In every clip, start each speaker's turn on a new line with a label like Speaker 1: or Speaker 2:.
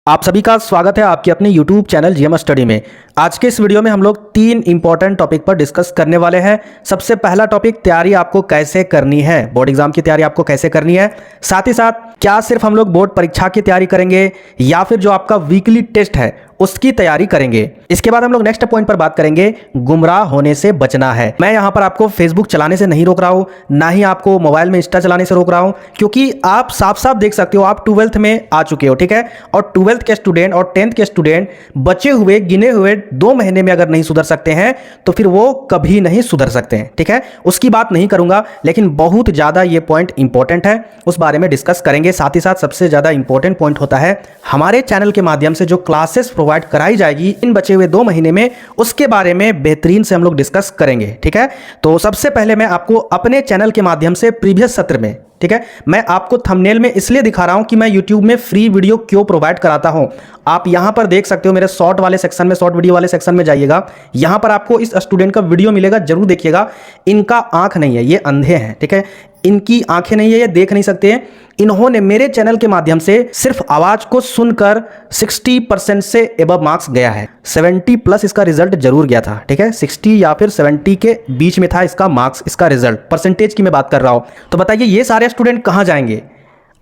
Speaker 1: आप सभी का स्वागत है आपके अपने YouTube चैनल जीएम स्टडी में। आज के इस वीडियो में हम लोग 3 इंपॉर्टेंट टॉपिक पर डिस्कस करने वाले हैं। सबसे पहला टॉपिक, तैयारी आपको कैसे करनी है, बोर्ड एग्जाम की तैयारी आपको कैसे करनी है। साथ ही साथ क्या सिर्फ हम लोग बोर्ड परीक्षा की तैयारी करेंगे या फिर जो आपका वीकली टेस्ट है उसकी तैयारी करेंगे। इसके बाद हम लोग नेक्स्ट पॉइंट पर बात करेंगे, गुमराह होने से बचना है। मैं यहां पर आपको फेसबुक चलाने से नहीं रोक रहा हूं, ना ही आपको मोबाइल में इंस्टा चलाने से रोक रहा हूं, क्योंकि आप साफ साफ देख सकते हो आप 12th में आ चुके हो, ठीक है। और 12th के स्टूडेंट और 10th के स्टूडेंट बचे हुए गिने हुए 2 महीने में अगर नहीं सुधर सकते हैं तो फिर वो कभी नहीं सुधर सकते हैं, ठीक है। उसकी बात नहीं करूंगा, लेकिन बहुत ज्यादा ये पॉइंट इंपॉर्टेंट है, उस बारे में डिस्कस करेंगे। साथ ही साथ सबसे ज्यादा इंपॉर्टेंट पॉइंट होता है हमारे चैनल के माध्यम से जो क्लासेस प्रोवाइड कराई जाएगी इन बचे हुए 2 महीने में, उसके बारे में बेहतरीन से हम लोग डिस्कस करेंगे, ठीक है। तो सबसे पहले मैं आपको अपने चैनल के माध्यम से प्रीवियस सत्र में, ठीक है, मैं आपको थंबनेल में इसलिए दिखा रहा हूं कि मैं YouTube में फ्री वीडियो क्यों प्रोवाइड कराता हूं। आप यहां पर देख सकते हो मेरे शॉर्ट वाले सेक्शन में, शॉर्ट वीडियो वाले सेक्शन में जाइएगा, यहां पर आपको इस स्टूडेंट का वीडियो मिलेगा, जरूर देखिएगा। इनका आंख नहीं है, ये अंधे हैं, ठीक है, इनकी आंखें नहीं है, ये देख नहीं सकते हैं। इन्होंने मेरे चैनल के माध्यम से सिर्फ आवाज को सुनकर 60% से एबव मार्क्स गया है। 70+ इसका रिजल्ट जरूर गया था, ठीक है, 60 या फिर 70 के बीच में था इसका मार्क्स, इसका रिजल्ट, परसेंटेज की मैं बात कर रहा हूं। तो बताइए ये सारे स्टूडेंट कहां जाएंगे?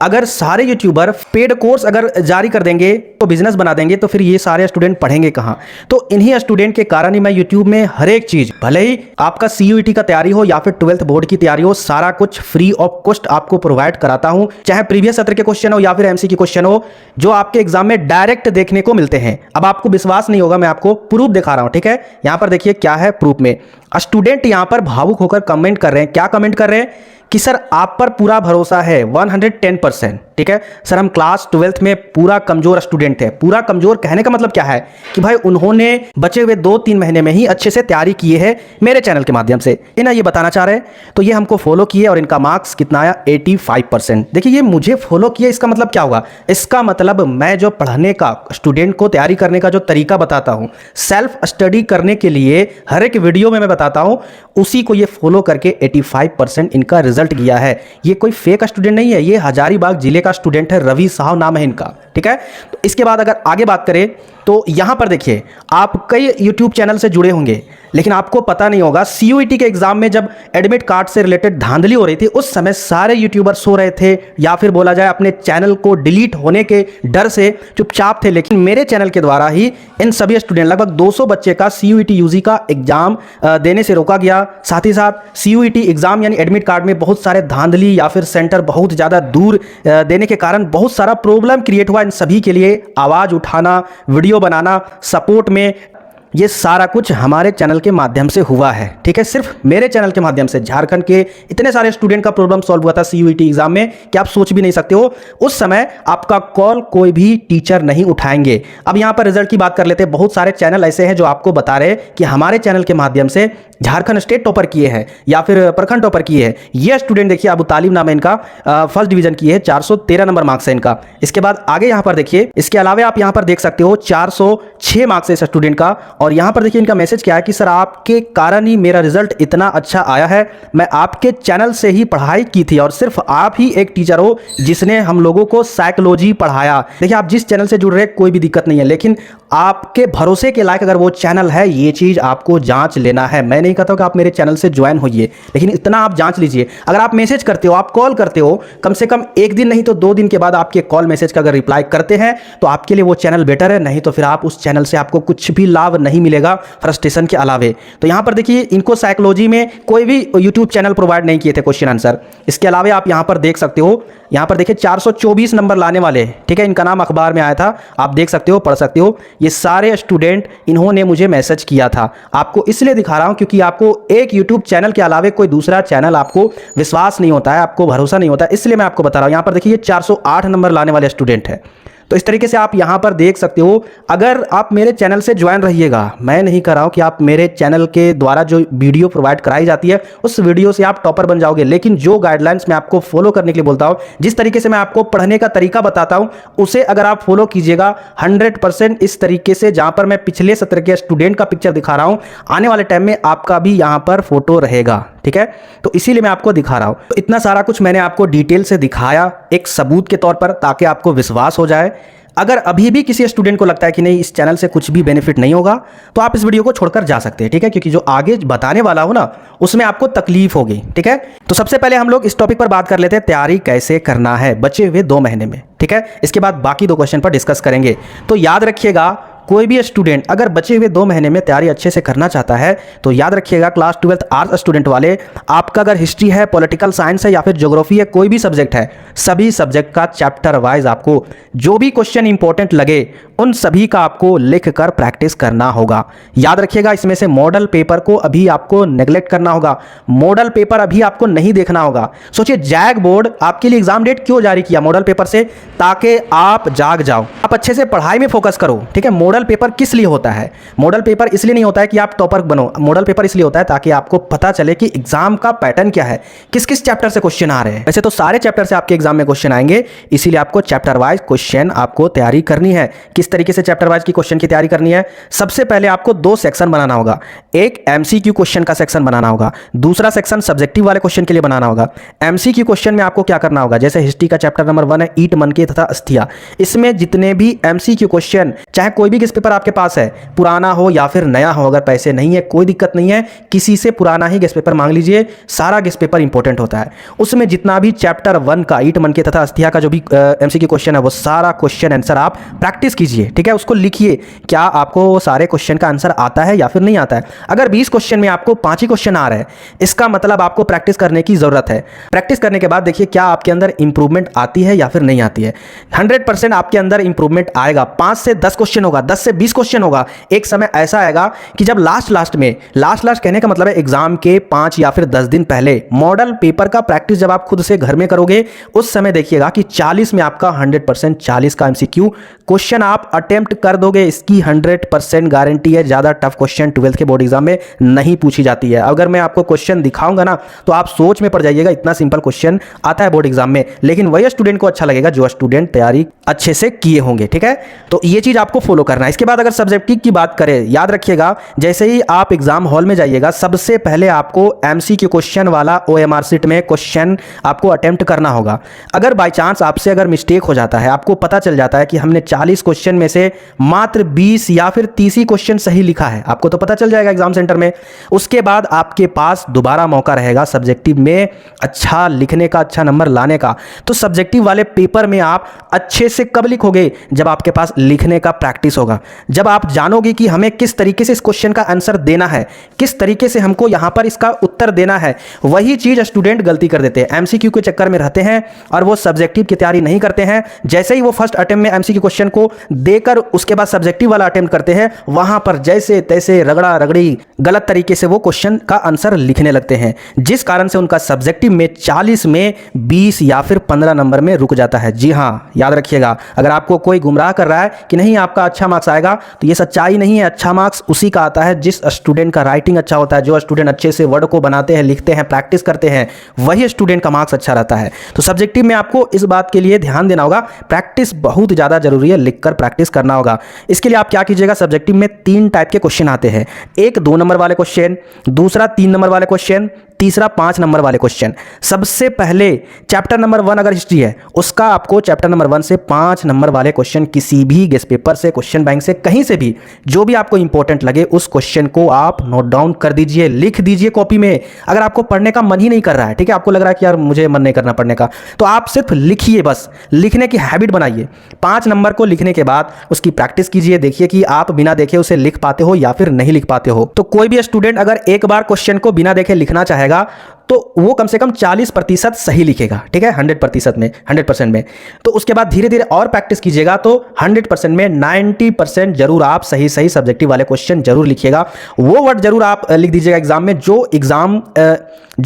Speaker 1: अगर सारे यूट्यूबर पेड कोर्स अगर जारी कर देंगे तो बिजनेस बना देंगे, तो फिर ये सारे स्टूडेंट पढ़ेंगे कहां? तो इन्हीं स्टूडेंट के कारण ही मैं यूट्यूब में हर एक चीज, भले ही आपका CUET का तैयारी हो या फिर 12th बोर्ड की तैयारी हो, सारा कुछ फ्री ऑफ कॉस्ट आपको प्रोवाइड कराता हूं। चाहे प्रीवियस सत्र के क्वेश्चन हो या फिर MCQ क्वेश्चन हो, जो आपके एग्जाम में डायरेक्ट देखने को मिलते हैं। अब आपको विश्वास नहीं होगा, मैं आपको प्रूफ दिखा रहा हूं, ठीक है। यहां पर देखिए क्या है प्रूफ में, स्टूडेंट यहां पर भावुक होकर कमेंट कर रहे हैं। क्या कमेंट कर रहे हैं? कि सर आप पर पूरा भरोसा है 110%, ठीक है। सर हम क्लास 12th में पूरा कमजोर स्टूडेंट थे। पूरा कमजोर कहने का मतलब क्या है कि भाई उन्होंने बचे हुए 2-3 महीने में ही अच्छे से तैयारी की है मेरे चैनल के माध्यम से, इन्हें ये बताना चाह रहे हैं। तो ये हमको फॉलो किए और इनका मार्क्स कितना आया? 85%। देखिए ये मुझे फॉलो किए, इसका मतलब क्या होगा? इसका मतलब मैं जो पढ़ने का, स्टूडेंट को तैयारी करने का जो तरीका बताता हूं, सेल्फ स्टडी करने के लिए हर एक वीडियो में मैं बताता हूं, उसी को ये फॉलो करके 85% इनका रिजल्ट गया है। ये कोई फेक स्टूडेंट नहीं है, ये हजारीबाग जिले का स्टूडेंट है, रवि साहब नाम है इनका, ठीक है। तो इसके बाद अगर आगे बात करें तो यहां पर देखिए आप कई YouTube चैनल से जुड़े होंगे, लेकिन आपको पता नहीं होगा CUET के एग्जाम में जब एडमिट कार्ड से रिलेटेड धांधली हो रही थी, उस समय सारे यूट्यूबर सो रहे थे या फिर बोला जाए अपने चैनल को डिलीट होने के डर से चुपचाप थे। लेकिन मेरे चैनल के द्वारा ही इन सभी स्टूडेंट, लगभग 200 बच्चे का CUET UG का एग्जाम देने से रोका गया। साथ ही साथ CUET एग्जाम यानी एडमिट कार्ड में बहुत सारे धांधली या फिर सेंटर बहुत ज़्यादा दूर देने के कारण बहुत सारा प्रॉब्लम क्रिएट हुआ। इन सभी के लिए आवाज़ उठाना, वीडियो बनाना, सपोर्ट में, ये सारा कुछ हमारे चैनल के माध्यम से हुआ है, ठीक है। सिर्फ मेरे चैनल के माध्यम से झारखंड के इतने सारे स्टूडेंट का प्रॉब्लम सॉल्व हुआ था CUET एग्जाम में कि आप सोच भी नहीं सकते हो। उस समय आपका कॉल कोई भी टीचर नहीं उठाएंगे। अब यहां पर रिजल्ट की बात कर लेते हैं। बहुत सारे चैनल ऐसे हैं जो आपको बता रहे हैं कि हमारे चैनल के माध्यम से झारखंड स्टेट टॉपर किए हैं या फिर प्रखंड टॉपर किए हैं। ये स्टूडेंट देखिए, अबू तालिब नाम है इनका, फर्स्ट डिवीजन किए है, 413 नंबर मार्क्स है इनका। इसके बाद आगे यहां पर देखिए, इसके अलावा आप यहां पर देख सकते हो 406 मार्क्स है इस स्टूडेंट का। और यहां पर देखिए इनका मैसेज क्या है कि सर आपके कारण ही मेरा रिजल्ट इतना अच्छा आया है। मैं आपके चैनल से ही पढ़ाई की थी और सिर्फ आप ही एक टीचर हो जिसने हम लोगों को साइकोलॉजी पढ़ाया। देखिए आप जिस चैनल से जुड़ रहे हैं कोई भी दिक्कत नहीं है, लेकिन आपके भरोसे के लायक अगर वो चैनल है, ये चीज आपको जांच लेना है। मैं नहीं कहता हूं कि आप मेरे चैनल से ज्वाइन होइए, लेकिन इतना आप जांच लीजिए। अगर आप मैसेज करते हो, आप कॉल करते हो, कम से कम 1 दिन नहीं तो 2 दिन के बाद आपके कॉल मैसेज का अगर रिप्लाई करते हैं तो आपके लिए वो चैनल बेटर है। नहीं तो फिर आप उस चैनल से आपको कुछ भी लाभ नहीं मिलेगा फ्रस्ट्रेशन के अलावे। तो यहां पर देखिए इनको साइकोलॉजी में कोई भी यूट्यूब चैनल प्रोवाइड नहीं किए थे क्वेश्चन आंसर। इसके अलावा आप यहां पर देख सकते हो, यहां पर देखिए 424 नंबर लाने वाले, ठीक है, इनका नाम अखबार में आया था, आप देख सकते हो, पढ़ सकते हो। ये सारे स्टूडेंट इन्होंने मुझे मैसेज किया था। आपको इसलिए दिखा रहा हूं क्योंकि आपको एक यूट्यूब चैनल के अलावा कोई दूसरा चैनल आपको विश्वास नहीं होता है, आपको भरोसा नहीं होता है, इसलिए मैं आपको बता रहा हूं। यहां पर देखिए 408 नंबर लाने वाले स्टूडेंट है। तो इस तरीके से आप यहां पर देख सकते हो। अगर आप मेरे चैनल से ज्वाइन रहिएगा, मैं नहीं कर रहा हूं कि आप मेरे चैनल के द्वारा जो वीडियो प्रोवाइड कराई जाती है उस वीडियो से आप टॉपर बन जाओगे, लेकिन जो गाइडलाइंस मैं आपको फॉलो करने के लिए बोलता हूं, जिस तरीके से मैं आपको पढ़ने का तरीका बताता हूं, उसे अगर आप फॉलो कीजिएगा 100% इस तरीके से, जहां पर मैं पिछले सत्र के स्टूडेंट का पिक्चर दिखा रहा हूं, आने वाले टाइम में आपका भी यहां पर फोटो रहेगा, ठीक है। तो इसीलिए मैं आपको दिखा रहा हूं। तो इतना सारा कुछ मैंने आपको डिटेल से दिखाया एक सबूत के तौर पर, ताकि आपको विश्वास हो जाए। अगर अभी भी किसी स्टूडेंट को लगता है कि नहीं इस चैनल से कुछ भी बेनिफिट नहीं होगा तो आप इस वीडियो को छोड़कर जा सकते हैं, ठीक है, क्योंकि जो आगे बताने वाला हो ना उसमें आपको तकलीफ होगी, ठीक है। तो सबसे पहले हम लोग इस टॉपिक पर बात कर लेते हैं, तैयारी कैसे करना है बचे हुए 2 महीने में, ठीक है। इसके बाद बाकी 2 क्वेश्चन पर डिस्कस करेंगे। तो याद रखिएगा, कोई भी स्टूडेंट अगर बचे हुए 2 महीने में तैयारी अच्छे से करना चाहता है तो याद रखिएगा, क्लास 12th आर्ट्स स्टूडेंट वाले, आपका अगर हिस्ट्री है, पॉलिटिकल साइंस है या फिर ज्योग्राफी है, कोई भी सब्जेक्ट है, सभी सब्जेक्ट का चैप्टर वाइज आपको जो भी क्वेश्चन इंपॉर्टेंट लगे उन सभी का आपको लिख कर प्रैक्टिस करना होगा। याद रखिएगा, इसमें से मॉडल पेपर को अभी आपको नेग्लेक्ट करना होगा, मॉडल पेपर अभी आपको नहीं देखना होगा। सोचिए, जैक बोर्ड आपके लिए एग्जाम डेट क्यों जारी किया मॉडल पेपर से, ताकि आप जाग जाओ, आप अच्छे से पढ़ाई में फोकस करो, ठीक है। मॉडल पेपर किस लिए होता है? मॉडल पेपर इसलिए नहीं होता है कि आप टॉपर बनो, मॉडल पेपर इसलिए होता है ताकि आपको पता चले कि एग्जाम का पैटर्न क्या है, किस किस चैप्टर से क्वेश्चन आ रहे हैं। वैसे तो सारे चैप्टर से आपके एग्जाम में क्वेश्चन आएंगे, इसीलिए आपको चैप्टर वाइज क्वेश्चन आपको तैयारी करनी है। किस तरीके से चैप्टर वाइज की क्वेश्चन की तैयारी करनी है? सबसे पहले आपको 2 सेक्शन बनाना होगा, एक एमसीक्यू क्वेश्चन का सेक्शन बनाना होगा, दूसरा सेक्शन सब्जेक्टिव वाले क्वेश्चन के लिए बनाना होगा। एमसीक्यू क्वेश्चन में आपको क्या करना होगा, जैसे हिस्ट्री का चैप्टर नंबर 1 है ईट, मनके तथा अस्थिया, इसमें जितने भी एमसीक्यू क्वेश्चन, चाहे कोई भी गेस्ट पेपर आपके पास है, पुराना हो या फिर नया हो, अगर पैसे नहीं है कोई दिक्कत नहीं है, किसी से पुराना ही गेस्ट पेपर मांग लीजिए, सारा गेस्ट पेपर इंपॉर्टेंट होता है। उसमें जितना भी चैप्टर 1 का ईट, मनके तथा अस्थिया का जो भी एमसीक्यू क्वेश्चन है वो सारा क्वेश्चन आंसर आप प्रैक्टिस कीजिए, ठीक है। उसको लिखिए, क्या आपको वो सारे क्वेश्चन का आंसर आता है या फिर नहीं आता है। अगर 20 क्वेश्चन में आपको 5 ही क्वेश्चन आ रहे हैं, इसका मतलब आपको प्रैक्टिस करने की जरूरत है। प्रैक्टिस करने के बाद देखिए क्या आपके अंदर इंप्रूवमेंट आती है या फिर नहीं आती है। 100% आपके अंदर इंप्रूवमेंट आएगा। 5 से 10 क्वेश्चन होगा, 10 से 20 क्वेश्चन होगा। एक समय ऐसा आएगा कि जब लास्ट में, लास्ट कहने का मतलब है एग्जाम के 5 या फिर 10 दिन पहले मॉडल पेपर का प्रैक्टिस जब आप खुद से घर में करोगे, उस समय देखिएगा कि 40 में आपका 100% 40 का एमसीक्यू क्वेश्चन आप अटेम्प्ट कर दोगे। इसकी 100% गारंटी है। ज्यादा टफ क्वेश्चन 12th के बोर्ड एग्जाम में नहीं पूछी जाती है। अगर मैं आपको क्वेश्चन दिखाऊंगा ना तो आप सोच में पड़ जाइएगा, इतना सिंपल क्वेश्चन आता है बोर्ड एग्जाम में, लेकिन वही स्टूडेंट को अच्छा लगेगा जो स्टूडेंट तैयारी अच्छे से किए होंगे, ठीक है। तो ये चीज आपको फॉलो करना है। इसके बाद अगर सब्जेक्टिव की बात करें, याद रखिएगा, जैसे ही आप एग्जाम हॉल में जाइएगा, सबसे पहले आपको एमसीक्यू क्वेश्चन वाला ओएमआर शीट में क्वेश्चन आपको अटेम्प्ट करना होगा। अगर बाय चांस आपसे अगर मिस्टेक हो जाता है, आपको पता चल जाता है कि हमने 40 क्वेश्चन में से मात्र 20 या फिर 30 ही क्वेश्चन सही लिखा है, आपको तो पता चल जाएगा एग्जाम सेंटर में। उसके बाद आपके पास दोबारा मौका रहेगा सब्जेक्टिव में अच्छा लिखने का, अच्छा नंबर लाने का। तो सब्जेक्टिव वाले पेपर में आप अच्छे से कब लिखोगे? जब आपके पास लिखने का प्रैक्टिस होगा, जब आप जानोगे कि हमें किस तरीके से इस क्वेश्चन का आंसर देना है, किस तरीके से हमको यहां पर इसका उत्तर देना है। वही चीज स्टूडेंट गलती कर देते हैं, एमसीक्यू के चक्कर में रहते हैं और वो सब्जेक्टिव की तैयारी नहीं करते हैं। जैसे ही वो फर्स्ट अटेम्प्ट में एमसीक्यू क्वेश्चन को देकर उसके बाद सब्जेक्टिव वाला अटेम्प्ट करते हैं, वहां पर जैसे तैसे रगड़ा रगड़ी गलत तरीके से वो क्वेश्चन का आंसर लिखने लगते हैं, जिस कारण से उनका सब्जेक्टिव में 40 में 20 या फिर 15 नंबर में रुक जाता है। जी हां, याद रखिएगा, अगर आपको कोई गुमराह कर रहा है कि नहीं आपका अच्छा मार्क्स आएगा, तो ये सच्चाई नहीं है। अच्छा मार्क्स उसी का आता है जिस स्टूडेंट का राइटिंग अच्छा होता है, जो स्टूडेंट अच्छे से वर्ड को बनाते हैं, लिखते हैं, प्रैक्टिस करते हैं, वही स्टूडेंट का मार्क्स अच्छा रहता है। तो सब्जेक्टिव में आपको इस बात के लिए ध्यान देना होगा, प्रैक्टिस बहुत ज्यादा जरूरी है, लिखकर प्रैक्टिस करना होगा। इसके लिए आप क्या कीजिएगा, सब्जेक्टिव में 3 टाइप के क्वेश्चन आते हैं, एक 2 नंबर वाले क्वेश्चन, दूसरा 3 नंबर वाले क्वेश्चन, तीसरा 5 नंबर वाले क्वेश्चन। सबसे पहले चैप्टर नंबर 1 अगर हिस्ट्री है, उसका आपको चैप्टर नंबर 1 से 5 नंबर वाले क्वेश्चन किसी भी गेस्ट पेपर से, क्वेश्चन बैंक से, कहीं से भी जो भी आपको इंपॉर्टेंट लगे उस क्वेश्चन को आप नोट डाउन कर दीजिए, लिख दीजिए कॉपी में। अगर आपको पढ़ने का मन ही नहीं कर रहा है, ठीक है, आपको लग रहा है कि यार मुझे मन नहीं करना पढ़ने का, तो आप सिर्फ लिखिए, बस लिखने की हैबिट बनाइए। 5 नंबर को लिखने के बाद उसकी प्रैक्टिस कीजिए, देखिए कि आप बिना देखे उसे लिख पाते हो या फिर नहीं लिख पाते हो। तो कोई भी स्टूडेंट अगर एक बार क्वेश्चन को बिना देखे लिखना चाहेगा तो वो कम से कम 40% सही लिखेगा, ठीक है, 100% में। तो उसके बाद धीरे धीरे और प्रैक्टिस कीजिएगा तो 100% में 90% जरूर आप सही सब्जेक्टिव वाले क्वेश्चन जरूर लिखिएगा। वो वर्ड जरूर आप लिख दीजिएगा एग्जाम में जो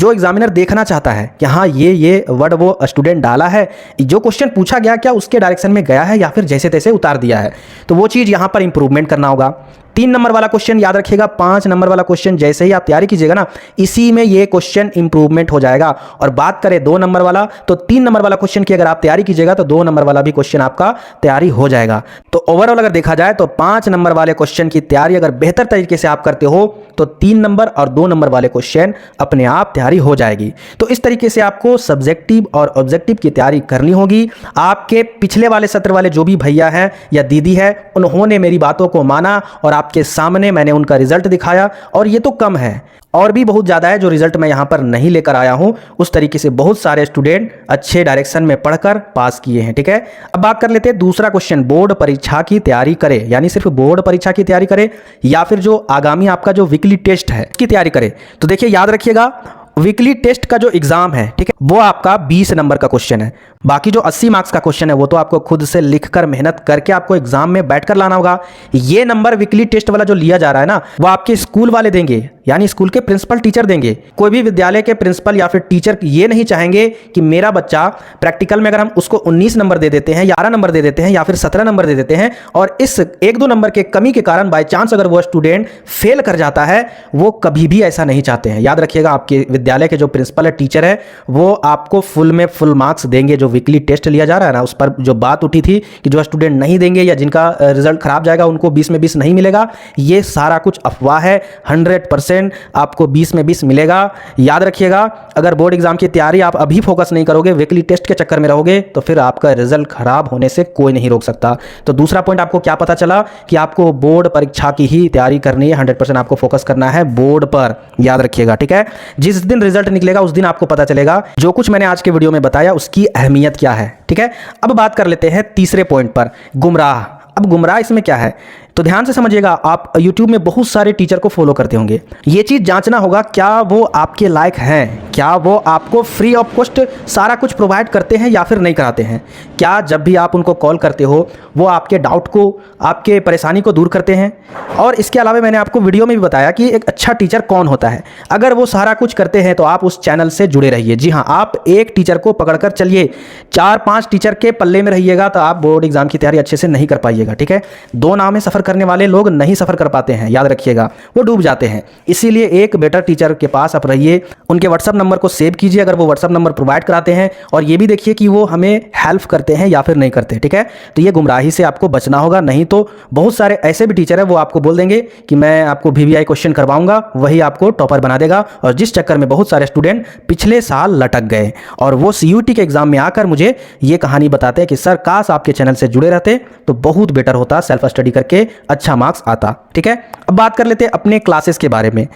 Speaker 1: एग्जामिनर देखना चाहता है कि हाँ ये वर्ड वो स्टूडेंट डाला है, जो क्वेश्चन पूछा गया क्या उसके डायरेक्शन में गया है या फिर जैसे तैसे उतार दिया है। तो वो चीज़ यहाँ पर इंप्रूवमेंट करना होगा। 3 नंबर वाला क्वेश्चन याद रखिएगा, 5 नंबर वाला क्वेश्चन जैसे ही आप तैयारी कीजिएगा ना, इसी में ये क्वेश्चन इंप्रूवमेंट हो जाएगा। और बात करें 2 नंबर वाला, तो 3 नंबर वाला क्वेश्चन की अगर आप तैयारी कीजिएगा तो 2 नंबर वाला भी क्वेश्चन आपका तैयारी हो जाएगा। तो ओवरऑल अगर देखा जाए तो 5 नंबर वाले क्वेश्चन की तैयारी अगर बेहतर तरीके से आप करते हो तो 3 नंबर और 2 नंबर वाले क्वेश्चन अपने आप तैयारी हो जाएगी। तो इस तरीके से आपको सब्जेक्टिव और ऑब्जेक्टिव की तैयारी करनी होगी। आपके पिछले वाले सत्र वाले जो भी भैया हैं या दीदी है, उन्होंने मेरी बातों को माना और आपके सामने मैंने उनका रिजल्ट दिखाया। और ये तो कम है, और भी बहुत ज़्यादा है जो रिजल्ट मैं यहाँ पर नहीं लेकर आया हूँ। उस तरीके से बहुत सारे स्टूडेंट अच्छे डायरेक्शन में पढ़कर पास किए हैं। ठीक है, अब बात कर लेते हैं दूसरा क्वेश्चन, बोर्ड परीक्षा की तैयारी करें, यानी सिर्फ बोर्ड परीक्षा की तैयारी करें या फिर जो आगामी आपका जो वीकली टेस्ट है उसकी तैयारी करें। तो देखिए, याद रखिएगा, वीकली टेस्ट का जो एग्जाम है, ठीक है, वो आपका 20 नंबर का क्वेश्चन है। बाकी जो 80 मार्क्स का क्वेश्चन है वो तो आपको खुद से लिखकर मेहनत करके आपको एग्जाम में बैठकर लाना होगा। ये नंबर वीकली टेस्ट वाला जो लिया जा रहा है ना, वो आपके स्कूल वाले देंगे, यानी स्कूल के प्रिंसिपल टीचर देंगे। कोई भी विद्यालय के प्रिंसिपल या फिर टीचर ये नहीं चाहेंगे कि मेरा बच्चा प्रैक्टिकल में अगर हम उसको 19 नंबर दे देते हैं, 11 नंबर दे देते हैं या फिर 17 नंबर दे देते हैं और इस 1-2 नंबर के कमी के कारण बाय चांस अगर वो स्टूडेंट फेल कर जाता है, वो कभी भी ऐसा नहीं चाहते हैं। याद रखिएगा, आपके विद्यालय के जो प्रिंसिपल है, टीचर है, वो आपको फुल में फुल मार्क्स देंगे। जो वीकली टेस्ट लिया जा रहा है ना, उस पर जो बात उठी थी कि जो स्टूडेंट नहीं देंगे या जिनका रिजल्ट खराब जाएगा उनको 20 में 20 नहीं मिलेगा, ये सारा कुछ अफवाह है। 100% आपको 20 में 20 मिलेगा। याद रखिएगा, अगर बोर्ड एग्जाम की तैयारी आप अभी फोकस नहीं करोगे, वीकली टेस्ट के चक्कर में रहोगे, तो फिर आपका रिजल्ट खराब होने से कोई नहीं रोक सकता। तो दूसरा पॉइंट आपको क्या पता चला कि आपको बोर्ड परीक्षा की ही तैयारी करनी है। 100% आपको फोकस करना है बोर्ड पर, याद रखिएगा। ठीक है, जिस दिन रिजल्ट निकलेगा उस दिन आपको पता चलेगा जो कुछ मैंने आज के वीडियो में बताया उसकी अहमियत क्या है। ठीक है, अब बात कर लेते हैं तीसरे पॉइंट पर, गुमराह। अब गुमराह इसमें क्या है, तो ध्यान से समझिएगा। आप YouTube में बहुत सारे टीचर को फॉलो करते होंगे, ये चीज़ जांचना होगा क्या वो आपके लायक हैं, क्या वो आपको फ्री ऑफ कॉस्ट सारा कुछ प्रोवाइड करते हैं या फिर नहीं कराते हैं। क्या जब भी आप उनको कॉल करते हो वो आपके डाउट को, आपके परेशानी को दूर करते हैं। और इसके अलावा मैंने आपको वीडियो में भी बताया कि एक अच्छा टीचर कौन होता है। अगर वो सारा कुछ करते हैं तो आप उस चैनल से जुड़े रहिए। जी हाँ, आप एक टीचर को पकड़कर चलिए, 4-5 टीचर के पल्ले में रहिएगा तो आप बोर्ड एग्जाम की तैयारी अच्छे से नहीं कर पाइएगा। ठीक है, 2 नाव में सफर करने वाले लोग नहीं सफर कर पाते हैं, याद रखिएगा, वो डूब जाते हैं। इसीलिए एक बेटर टीचर के पास आप रहिए, उनके व्हाट्सअप नंबर को सेव कीजिए अगर वो व्हाट्सअप नंबर प्रोवाइड कराते हैं, और ये भी देखिए कि वो हमें हेल्प करते हैं या फिर नहीं करते। ठीक है, तो ये गुमराही से आपको बचना होगा। नहीं तो बहुत सारे ऐसे भी टीचर है वो आपको बोल देंगे कि मैं आपको VVI क्वेश्चन करवाऊंगा, वही आपको टॉपर बना देगा, और जिस चक्कर में बहुत सारे स्टूडेंट पिछले साल लटक गए। और वो CUT के एग्जाम में आकर मुझे ये कहानी बताते हैं कि सर काश आपके चैनल से जुड़े रहते तो बहुत बेटर होता, सेल्फ स्टडी करके अच्छा मार्क्स आता। ठीक है, अब बात कर लेते हैं अपने क्लासेस के बारे में।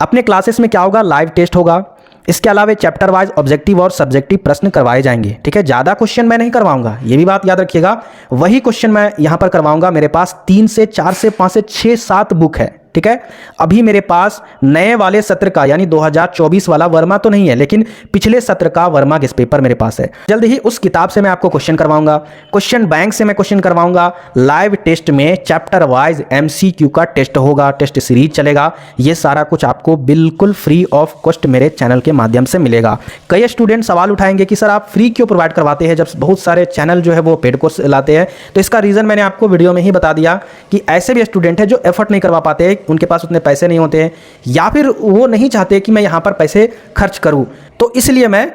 Speaker 1: अपने क्लासेस में क्या होगा, लाइव टेस्ट होगा। इसके अलावा चैप्टर वाइज ऑब्जेक्टिव और सब्जेक्टिव प्रश्न करवाए जाएंगे। ठीक है, ज़्यादा क्वेश्चन मैं नहीं करवाऊंगा, ये भी बात याद रखिएगा। वही क्वेश्चन मैं यहाँ पर करवाऊंगा। मेरे पास 3 से 4 से 5 से 6 7 बुक है। ठीक है, अभी मेरे पास नए वाले सत्र का यानी 2024 वाला वर्मा तो नहीं है, लेकिन पिछले सत्र का वर्मा गेस्ट पेपर मेरे पास है। जल्द ही उस किताब से मैं आपको क्वेश्चन करवाऊंगा, क्वेश्चन बैंक से मैं क्वेश्चन करवाऊंगा। लाइव टेस्ट में चैप्टर वाइज MCQ का टेस्ट होगा, टेस्ट सीरीज चलेगा। ये सारा कुछ आपको बिल्कुल फ्री ऑफ कॉस्ट मेरे चैनल के माध्यम से मिलेगा। कई स्टूडेंट सवाल उठाएंगे कि सर आप फ्री क्यों प्रोवाइड करवाते हैं जब बहुत सारे चैनल जो है वो पेड कोर्स लाते हैं। तो इसका रीज़न मैंने आपको वीडियो में ही बता दिया कि ऐसे भी स्टूडेंट है जो एफर्ट नहीं करवा पाते, उनके पास उतने पैसे नहीं होते हैं या फिर वो नहीं चाहते कि मैं यहाँ पर पैसे खर्च करूँ, तो इसलिए मैं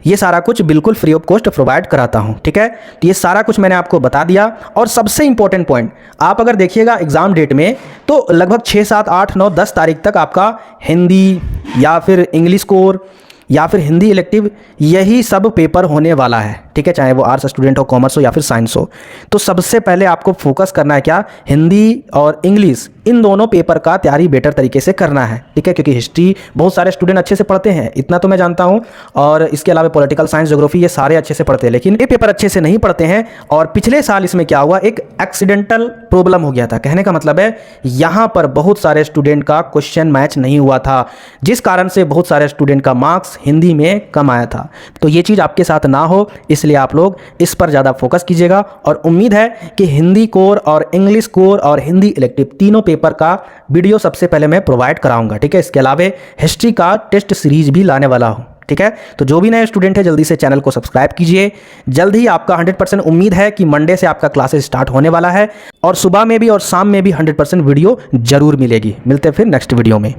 Speaker 1: ये सारा कुछ बिल्कुल फ्री ऑफ कॉस्ट प्रोवाइड कराता हूँ। ठीक है, तो ये सारा कुछ मैंने आपको बता दिया। और सबसे इंपॉर्टेंट पॉइंट, आप अगर देखिएगा एग्जाम डेट में तो लगभग 6, 7, 8, 9, 10 तारीख तक आपका हिंदी या फिर इंग्लिश कोर या फिर हिंदी इलेक्टिव, यही सब पेपर होने वाला है। ठीक है, चाहे वो आर्ट्स स्टूडेंट हो, कॉमर्स हो या फिर साइंस हो। तो सबसे पहले आपको फोकस करना है क्या, हिंदी और इंग्लिश, इन दोनों पेपर का तैयारी बेटर तरीके से करना है। ठीक है, क्योंकि हिस्ट्री बहुत सारे स्टूडेंट अच्छे से पढ़ते हैं, इतना तो मैं जानता हूं, और इसके अलावा पॉलिटिकल साइंस, ज्योग्राफी, ये सारे अच्छे से पढ़ते हैं, लेकिन ये पेपर अच्छे से नहीं पढ़ते हैं। और पिछले साल इसमें क्या हुआ, एक एक्सीडेंटल प्रॉब्लम हो गया था। कहने का मतलब है यहाँ पर बहुत सारे स्टूडेंट का क्वेश्चन मैच नहीं हुआ था, जिस कारण से बहुत सारे स्टूडेंट का मार्क्स हिंदी में कम आया था। तो ये चीज़ आपके साथ ना हो, इसलिए आप लोग इस पर ज़्यादा फोकस कीजिएगा। और उम्मीद है कि हिंदी कोर और इंग्लिश कोर और हिंदी इलेक्टिव तीनों पेपर का वीडियो सबसे पहले मैं प्रोवाइड कराऊंगा। ठीक है, इसके अलावा हिस्ट्री का टेस्ट सीरीज भी लाने वाला हूं। ठीक है, तो जो भी नए स्टूडेंट है जल्दी से चैनल को सब्सक्राइब कीजिए। जल्द ही आपका 100% उम्मीद है कि मंडे से आपका क्लासेस स्टार्ट होने वाला है, और सुबह में भी और शाम में भी 100% वीडियो जरूर मिलेगी। मिलते हैं फिर नेक्स्ट वीडियो में।